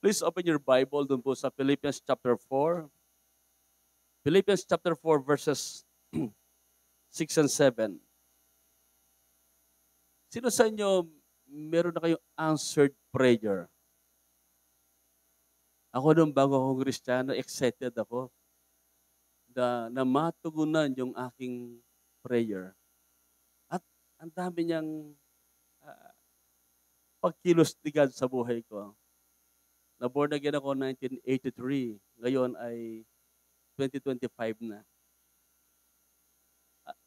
Please open your Bible dun po sa Philippians chapter 4. Philippians chapter 4 verses 6 and 7. Sino sa inyo meron na kayong answered prayer? Ako nung bago akong Kristiyano, excited ako na matugunan yung aking prayer. At ang dami niyang ah, pagkilos ni God sa buhay ko. Na-born again ako 1983. Ngayon ay 2025 na.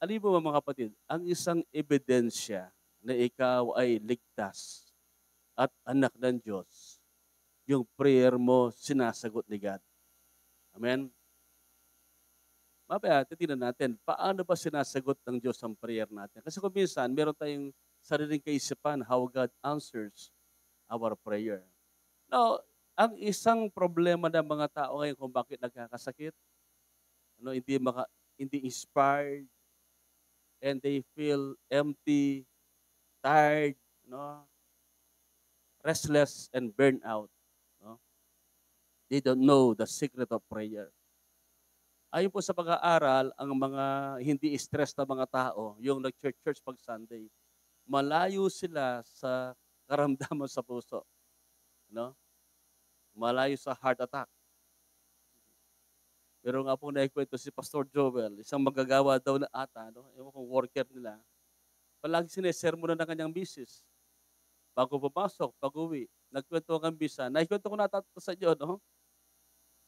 Alam mo mga kapatid, ang isang ebidensya na ikaw ay ligtas at anak ng Diyos, yung prayer mo sinasagot ni God. Amen? Mamaya, titignan natin, paano ba sinasagot ng Diyos ang prayer natin? Kasi kung minsan, meron tayong sariling kaisipan how God answers our prayer. Now, ang isang problema ng mga tao ngayon kung bakit nagkakasakit, hindi inspired, and they feel empty, tired, restless, and burnt out. No? They don't know the secret of prayer. Ayon po sa pag-aaral, ang mga hindi stress na mga tao, yung nag-church pag Sunday, malayo sila sa karamdaman sa puso. No? Malayo sa heart attack. Pero nga po naikwento si Pastor Joel, isang magagawa daw na ata, ewan kong worker nila, palagi sinesermonan ng kanyang misis. Bago pumasok, pag-uwi, nagkwento ang bisa. Naikwento ko na sa inyo, no?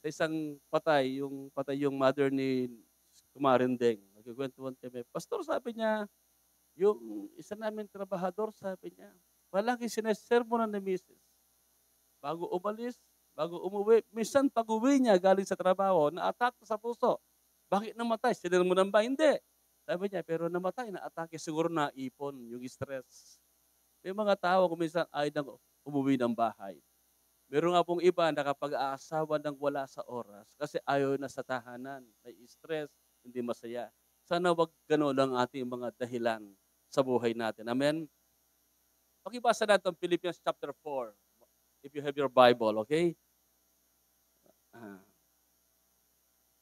Sa isang patay yung mother ni Kumarindeng. Nagkikwentuhan kami. Pastor, sabi niya, yung isa namin trabahador, sabi niya, palagi sinesermonan ni misis. Bago umalis, bago umuwi, minsan pag-uwi niya galing sa trabaho, na-attack sa puso. Bakit namatay? Sinermonan ba? Hindi. Sabi niya, pero namatay, na-atake siguro na ipon, yung stress. May mga tao kung minsan ay nang umuwi ng bahay. Meron nga pong iba nakapag-aasawa ng wala sa oras kasi ayaw na sa tahanan, may stress, hindi masaya. Sana wag gano'n ang ating mga dahilan sa buhay natin. Amen? Pakibasa natin ang Philippians chapter 4, if you have your Bible, okay? Ah,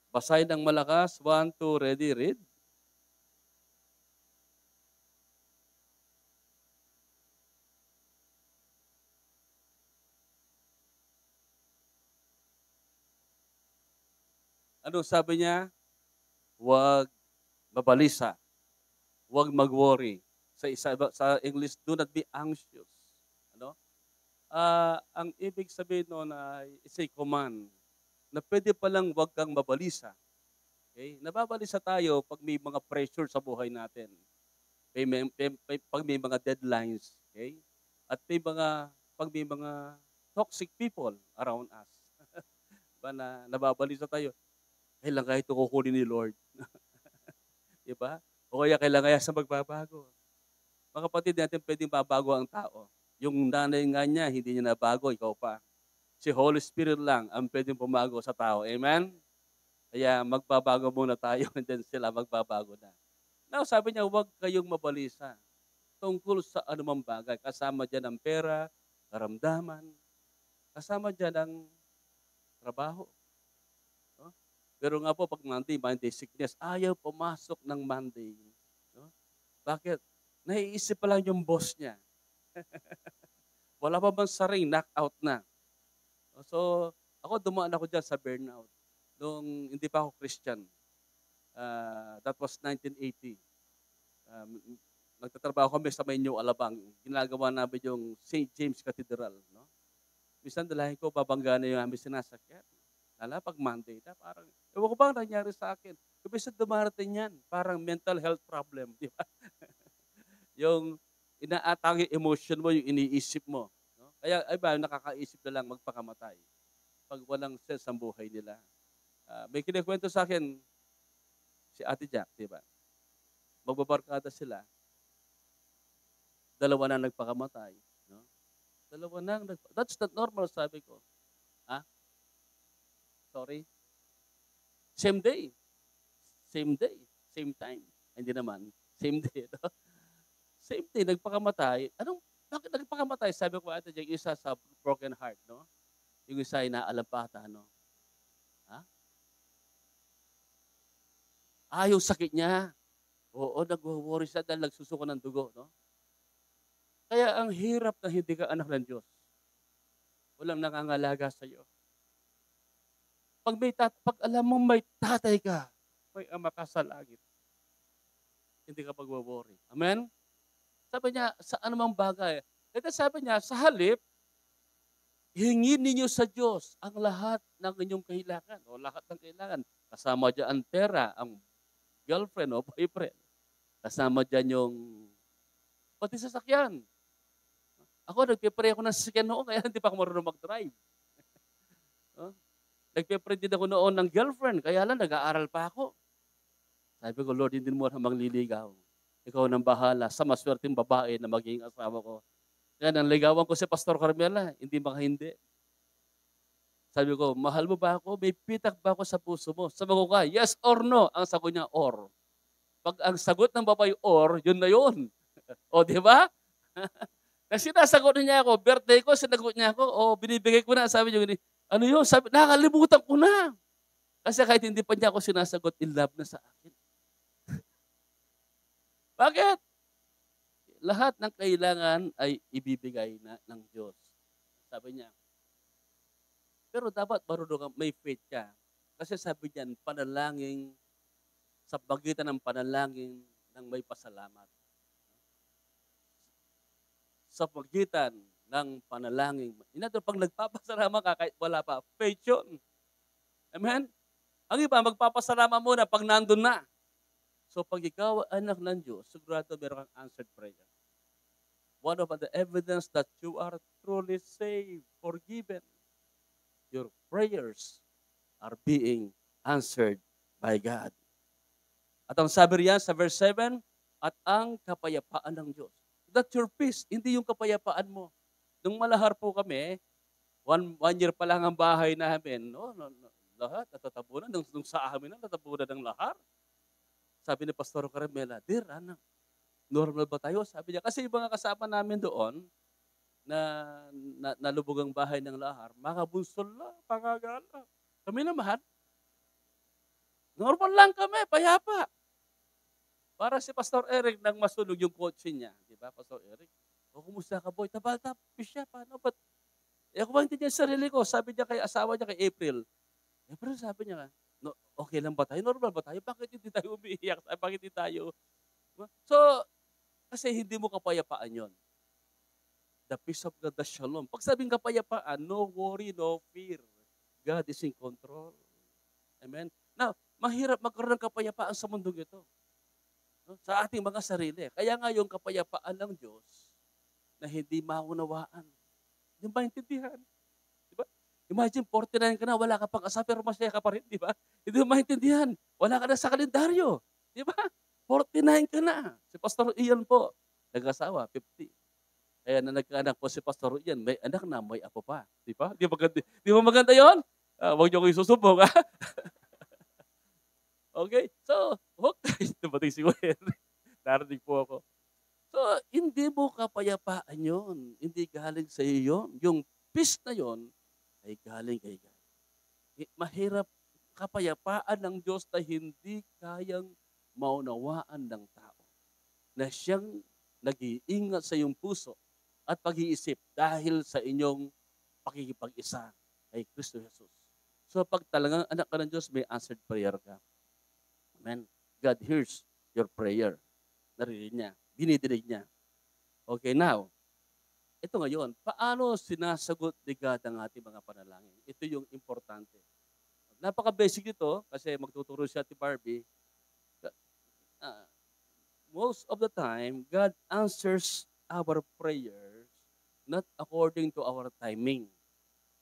basahin ng malakas. 1, 2, ready, read. Ano sabi niya? Huwag mabalisa. Huwag mag-worry. Sa English, do not be anxious. Ano? Ang ibig sabihin noon ay it's a command na pwede palang huwag kang mabalisa. Okay? Nababalisa tayo pag may mga pressure sa buhay natin. Pag may mga deadlines. Okay? At pag may mga toxic people around us. Diba na nababalisa tayo. Kailan ito kukunin ni Lord? Diba? O kaya kailangan sa magbabago. Mga kapatid natin pwedeng babago ang tao. Yung nanay nga niya, hindi niya nabago, ikaw pa. Si Holy Spirit lang ang pwedeng pumago sa tao. Amen? Kaya magbabago muna tayo and then sila magbabago na. Now, sabi niya, huwag kayong mabalisa tungkol sa anumang bagay. Kasama dyan ang pera, karamdaman, kasama dyan ang trabaho. No? Pero nga po, pag Monday sickness, ayaw pumasok ng Monday. No? Bakit? Naiisip pa lang yung boss niya. Wala pa bang saring knockout na. So, ako dumaan ako dyan sa burnout. Nung hindi pa ako Christian. That was 1980. Nagtatrabaho kami sa Maynyo, Alabang. Ginagawa namin yung St. James Cathedral. No? Minsan dalahin ko, babangga na yung aming sinasakyan. Lala, pag Monday na, parang, ewan ko ba ang nangyari sa akin? Kung minsan dumarating yan, parang mental health problem. Di ba? Yung inaatang yung emotion mo, yung iniisip mo. No? Kaya, ay ba, nakakaisip na lang magpakamatay pag walang sense ang buhay nila. May kinikwento sa akin, si Ate Jack, di ba? Magbabarkada sila. Dalawa na nagpakamatay. No? That's not normal, sabi ko. Sorry? Same day. Same day. Same time. Hindi naman. Same day. No? Same day, nagpakamatay. Bakit nagpakamatay? Sabi ko, Ate Jack, isa sa broken heart, no? Yung isa ay naalampata, no? Ha? Yung sakit niya. Oo, nagwo-worry siya dahil nagsusuka ng dugo, no? Kaya ang hirap na hindi ka anak ng Diyos. Walang nangangalaga sa iyo. Pag alam mo may tatay ka, may ama ka sa langit, hindi ka pagwo-worry. Amen? Sabi niya, sa anumang bagay. Ito sabi niya, sa halip, hingin ninyo sa Diyos ang lahat ng inyong kailangan o lahat ng kailangan. Kasama dyan ang pera, ang girlfriend o boyfriend. Kasama dyan yung pati sasakyan. Ako, nagpipray ako ng sasakyan noon, kaya hindi pa ako marunong mag-drive. Oh, nagpipray din ako noon ng girlfriend, kaya lang nag-aaral pa ako. Sabi ko, Lord, hindi mo na mangliligaw. Ikaw nang bahala sa maswerteng babae na magiging asawa ko. Kaya nang ligawan ko si Pastor Carmela, hindi baka hindi. Sabi ko, mahal mo ba ako? May pitak ba ako sa puso mo? Sabi ko ka, yes or no? Ang sagot niya, or. Pag ang sagot ng babae, or, yun na yun. O, di ba? Na sinasagot niya ako, birthday ko, sinagot niya ako, binibigay ko na, sabi niya, ano yun? Sabi, nakalimutan ko na. Kasi kahit hindi pa niya ako sinasagot, in love na sa akin. Bakit? Lahat ng kailangan ay ibibigay na ng Diyos. Sabi niya. Pero dapat marunong kang may faith ka. Kasi sabi niyan, panalangin, sa pagitan ng panalangin ng may pasalamat. Sa pagitan ng panalangin. Inato, pag nagpapasalamat ka kahit wala pa, faith yun. Amen? Ang iba, magpapasalamat muna pag nandun na. So pag ikaw anak ng Diyos, sigurado meron kang answered prayer. One of the evidence that you are truly saved, forgiven, your prayers are being answered by God. At ang sabi riyan sa verse 7, at ang kapayapaan ng Diyos. That's your peace, hindi yung kapayapaan mo. Nung malahar po kami, one year pa lang ang bahay namin, lahat natatabunan. Nung sa amin na, natatabunan ng lahar. Sabi ni Pastor Carmela, dear, anak, normal ba tayo? Sabi niya, kasi yung mga kasama namin doon, na nalubog ang bahay ng lahar, mga bunsol lang, pangagala. Kami naman, normal lang kami, payapa. Para si Pastor Eric nang masunog yung kotse niya. Di ba, Pastor Eric? Kumusta ka, boy? Tabal-tapos siya. Paano? Ba't? Ako ba hindi niya sarili ko? Sabi niya kay asawa niya, kay April. April, sabi niya, no, okay lang ba tayo? Normal ba tayo? Bakit hindi tayo umiiyak? Bakit hindi tayo? So, kasi hindi mo kapayapaan yon. The peace of God, the shalom. Pag sabing kapayapaan, no worry, no fear. God is in control. Amen? Now, mahirap magkaroon ng kapayapaan sa mundong ito. Sa ating mga sarili. Kaya nga yung kapayapaan ng Diyos na hindi maunawaan. Hindi maintindihan. Diba? Imagine, 49 ka na, wala ka pang asawa, pero masaya ka pa rin, di ba? Hindi mo maintindihan. Wala ka na sa kalendaryo. Di ba? 49 ka na. Si Pastor Ian po, nag-asawa, 50. Kaya na nagkaanak po si Pastor Ian, may anak na, may apo pa. Di ba? Di ba maganda yun? Huwag niyo ko isusubok, ha? Okay? So, okay. Dumating si Gwen. Narinig po ako. So, hindi mo kapayapaan yun. Hindi galing sa iyo yun. Yung peace na yun ay galing kay God. Mahirap kapayapaan ng Diyos na hindi kayang maunawaan ng tao. Na siyang nag-iingat sa iyong puso at pag-iisip dahil sa inyong pakikipag-isa kay Kristo Jesus. So, pag talagang anak ka ng Diyos, may answered prayer ka. Amen. God hears your prayer. Narinig niya. Dinidinig niya. Okay, now, ito ngayon, paano sinasagot ni God ang ating mga panalangin? Ito yung importante. Napaka-basic ito kasi magtuturo siya si Barbie. Most of the time, God answers our prayers not according to our timing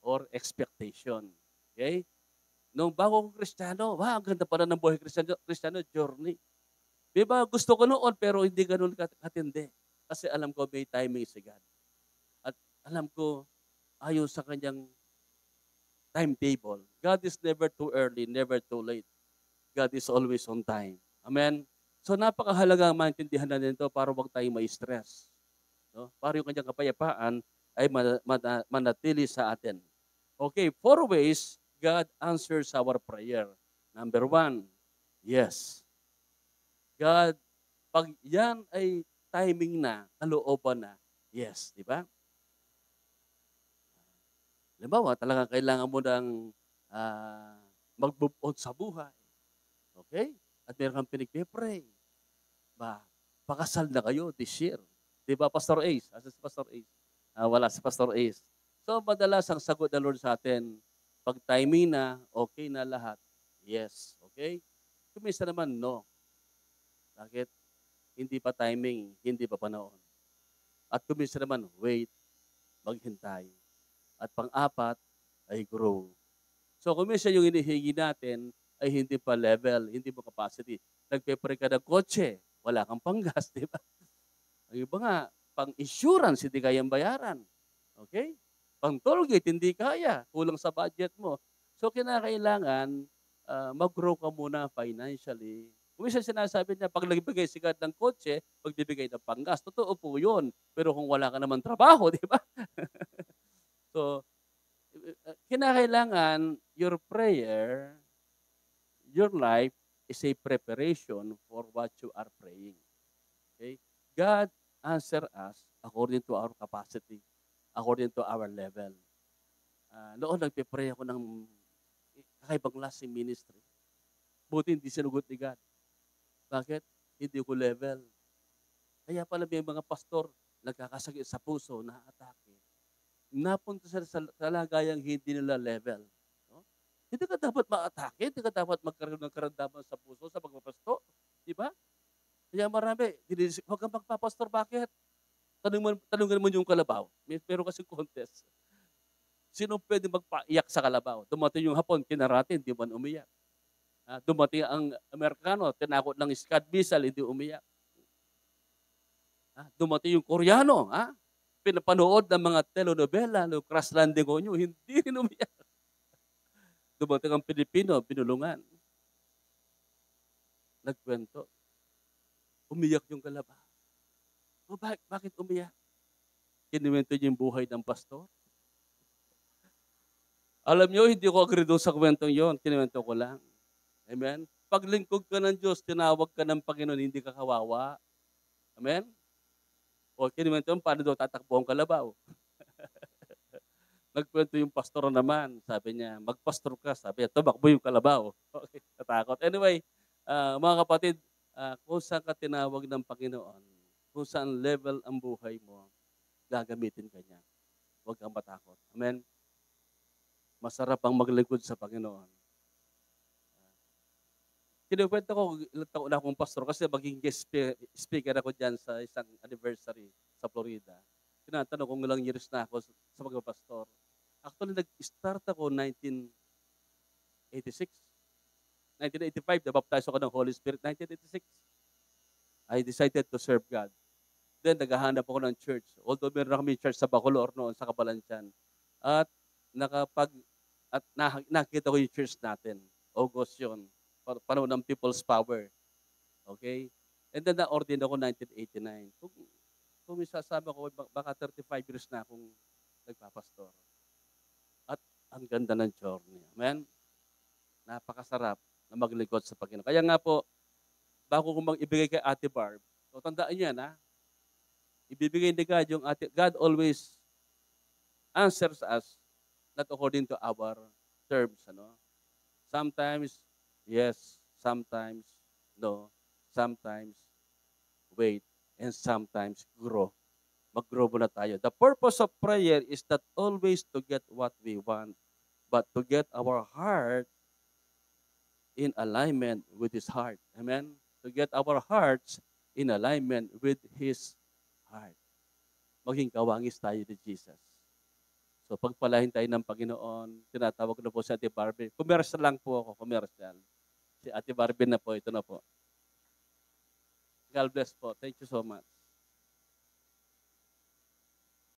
or expectation. Okay? Nung bago kong Kristiyano, ang ganda pala ng buhay Kristiyano journey. Diba, gusto ko noon pero hindi ganun katindi. Kasi alam ko may timing si God. At alam ko, ayon sa kanyang timetable. God is never too early, never too late. God is always on time. Amen? So napakahalaga maintindihan natin ito para huwag tayong ma-stress. No? Para yung kanyang kapayapaan ay manatili sa atin. Okay, 4 ways God answers our prayer. Number 1, yes. God, pag yan ay timing na, kalooban na, yes, di ba? Halimbawa, talagang kailangan mo ng ah, mag-move on sa buhay. Okay? At meron kang pinagpe-pray. Ba, pakasal na kayo this year. Di ba, Pastor Ace? Asa si Pastor Ace? Wala si Pastor Ace. So, madalas ang sagot ng Lord sa atin, pag timing na, okay na lahat, yes. Okay? Kumisa naman, no. Bakit? Hindi pa timing, hindi pa panahon. At kumisa naman, wait, maghintay. At pang-apat ay grow. So kung minsan yung hinihingi natin ay hindi pa level, hindi mo capacity. Nagpe-pray ka ng kotse, wala kang panggas, di ba? Ang iba nga, pang-insurance, hindi kayang bayaran. Okay? Pang-tollgate, hindi kaya. Kulang sa budget mo. So kinakailangan, mag-grow ka muna financially. Kung minsan sinasabi niya, pag nagbigay si God ng kotse, magbibigay ng panggas. Totoo po yun. Pero kung wala ka naman trabaho, di ba? So, kinakailangan your prayer, your life is a preparation for what you are praying. Okay? God answer us according to our capacity, according to our level. Noon nagpe-pray ako ng kakaibang lasting ministry. Buti hindi sinugot ni God. Bakit? Hindi ko level. Kaya pala may mga pastor nagkakasakit sa puso, na-atake. Napunta sila sa kalagayang hindi nila level. No? Hindi ka dapat ma-atake, hindi ka dapat magkaroon ng karamdaman sa puso sa pagpapasto. Di ba? Kaya marami, huwag kang magpapastor, bakit? Tanungan mo yung kalabaw. Pero kasi contest. Sino pwede magpaiyak sa kalabaw? Dumating yung Hapon, kinaratin, di man umiyak. Dumating ang Amerikano, tinakot ng Scud missile, hindi umiyak. Dumating yung Koreano, pinapanood ng mga telenovela, no, Crash Landing on You, hindi rin umiyak. Dumating ang Pilipino, binulungan. Nagkwento. Umiyak yung kalabaw. Bakit umiyak? Kinuwento niya yung buhay ng pastor. Alam niyo, hindi ko agree doon sa kwentong yon. Kinuwento ko lang. Amen? Paglingkod ka ng Diyos, tinawag ka ng Panginoon, hindi ka kawawa. Amen? O kinuwento yun, paano daw tatakbo ang kalabaw? Nagkwento yung pastor naman. Sabi niya, magpastor ka. Sabi niya, tumakbo yung kalabaw. Okay, natakot. Anyway, mga kapatid, kung saan ka tinawag ng Panginoon, kung saan level ang buhay mo, gagamitin ka niya. Huwag kang matakot. Amen? Masarap ang maglingkod sa Panginoon. Kinukwento ko, ilang taon na akong pastor kasi maging guest speaker ako dyan sa isang anniversary sa Florida. Tinatanong kung ilang years na ako sa pagpapastor. Actually, nag-start ako 1986. 1985, nabaptize ako ng Holy Spirit. 1986, I decided to serve God. Then, naghahanap ako ng church. Although meron kami church sa Bacolor noon, sa Cabalantian. At nakita ko yung church natin. August yun. Panahon ng People's Power. Okay? And then, na-ordain ako 1989. Kung isasabi ko, baka 35 years na akong nagpapastor. At ang ganda ng journey. Amen? Napakasarap na maglingkod sa Panginoon. Kaya nga po, bago ko ibigay kay Ate Barb, so tandaan niya na, ibibigay ni God yung God always answers us not according to our terms. Ano? Sometimes, yes. Sometimes, no. Sometimes, wait. And sometimes, grow. Mag-grow muna tayo. The purpose of prayer is not always to get what we want, but to get our heart in alignment with His heart. Amen? To get our hearts in alignment with His heart. Maging kawangis tayo ni Jesus. So pagpalahin tayo ng Panginoon, tinatawag na po si Ate Barbie. Commercial lang po ako, commercial. Si Ate Barbie na po, ito na po. God bless po. Thank you so much.